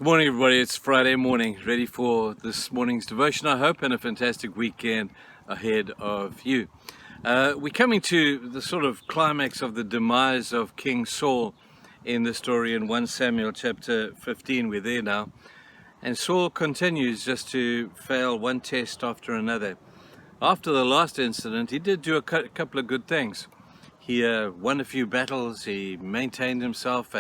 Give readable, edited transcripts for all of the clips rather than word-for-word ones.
Good morning, everybody. It's Friday morning, ready for this morning's devotion, I hope, and a fantastic weekend ahead of you. We're coming to the sort of climax of the demise of King Saul in the story in 1 Samuel chapter 15. We're there now. And Saul continues just to fail one test after another. After the last incident, he did do a couple of good things. He won a few battles, he maintained himself,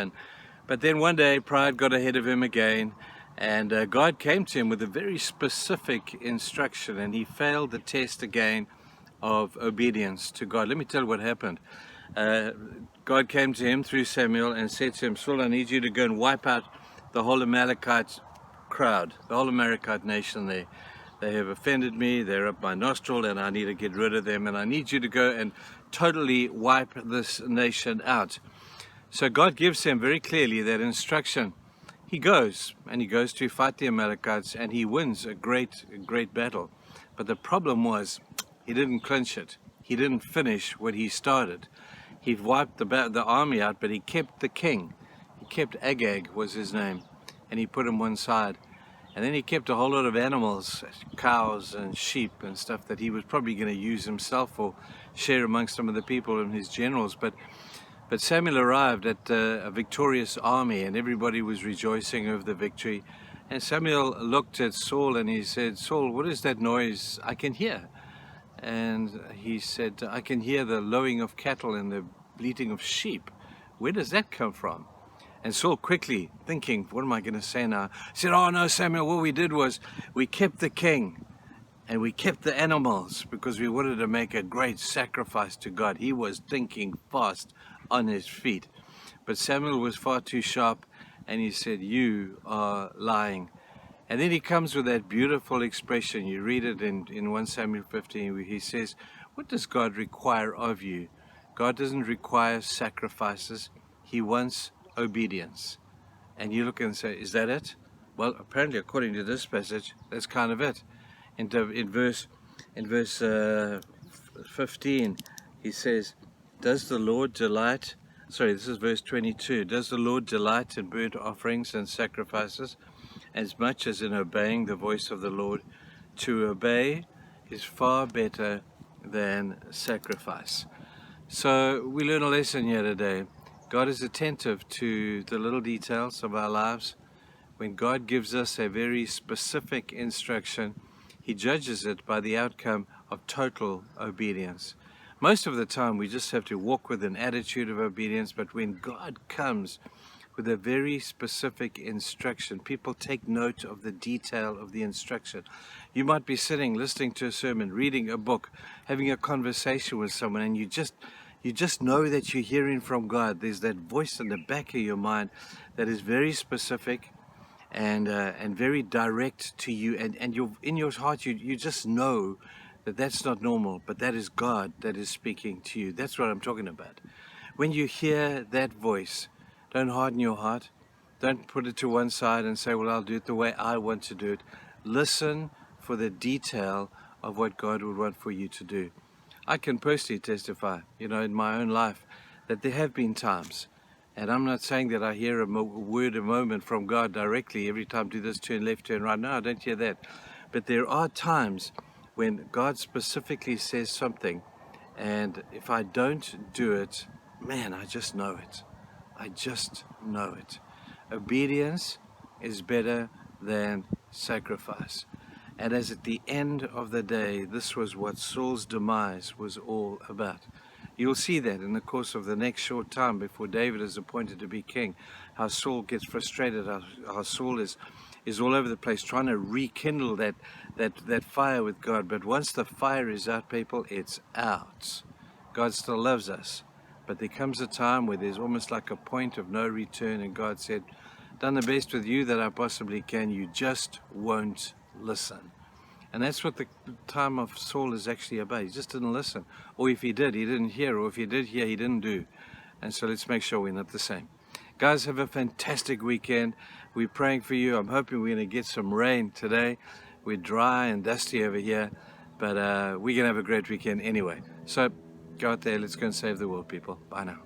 but then one day pride got ahead of him again, and God came to him with a very specific instruction, and he failed the test again of obedience to God. Let me tell you what happened. God came to him through Samuel and said to him, Saul, I need you to go and wipe out the whole Amalekite crowd, the whole Amalekite nation there. They have offended me, they're up my nostril, and I need to get rid of them, and I need you to go and totally wipe this nation out. So God gives him very clearly that instruction. He goes to fight the Amalekites, and he wins a great battle. But the problem was, he didn't clinch it. He didn't finish what he started. He wiped the army out, but he kept the king. He kept Agag, was his name, and he put him one side. And then he kept a whole lot of animals, cows and sheep and stuff that he was probably going to use himself or share amongst some of the people and his generals. But Samuel arrived at a victorious army, and everybody was rejoicing over the victory. And Samuel looked at Saul and he said, Saul, what is that noise I can hear? And he said, I can hear the lowing of cattle and the bleating of sheep. Where does that come from? And Saul, quickly thinking, what am I going to say now? Said, oh no, Samuel, what we did was we kept the king and we kept the animals because we wanted to make a great sacrifice to God. He was thinking fast on his feet. But Samuel was far too sharp, and he said, you are lying. And then he comes with that beautiful expression. You read it in 1 Samuel 15, where he says, what does God require of you? God doesn't require sacrifices. He wants obedience. And you look and say, is that it? Well, apparently, according to this passage, that's kind of it. In verse 15, he says, does the Lord delight, this is verse 22, does the Lord delight in burnt offerings and sacrifices as much as in obeying the voice of the Lord? To obey is far better than sacrifice. So we learn a lesson here today. God is attentive to the little details of our lives. When God gives us a very specific instruction, He judges it by the outcome of total obedience. Most of the time, we just have to walk with an attitude of obedience, but when God comes with a very specific instruction, people take note of the detail of the instruction. You might be sitting, listening to a sermon, reading a book, having a conversation with someone, and you just know that you're hearing from God. There's that voice in the back of your mind that is very specific and very direct to you, and you're in your heart you just know that that's not normal, but that is God that is speaking to you. That's what I'm talking about. When you hear that voice, don't harden your heart. Don't put it to one side and say, well, I'll do it the way I want to do it. Listen for the detail of what God would want for you to do. I can personally testify, in my own life, that there have been times, and I'm not saying that I hear a word, a moment from God directly every time, do this, turn left, turn right. No, I don't hear that. But there are times when God specifically says something, and if I don't do it, man, I just know it. I just know it. Obedience is better than sacrifice. And as at the end of the day, this was what Saul's demise was all about. You'll see that in the course of the next short time before David is appointed to be king, how Saul gets frustrated, how Saul is all over the place trying to rekindle that fire with God. But once the fire is out, people, it's out. God still loves us. But there comes a time where there's almost like a point of no return, and God said, done the best with you that I possibly can, you just won't listen. And that's what the time of Saul is actually about. He just didn't listen. Or if he did, he didn't hear. Or if he did hear, he didn't do. And so let's make sure we're not the same. Guys, have a fantastic weekend. We're praying for you. I'm hoping we're going to get some rain today. We're dry and dusty over here, but we're going to have a great weekend anyway. So go out there. Let's go and save the world, people. Bye now.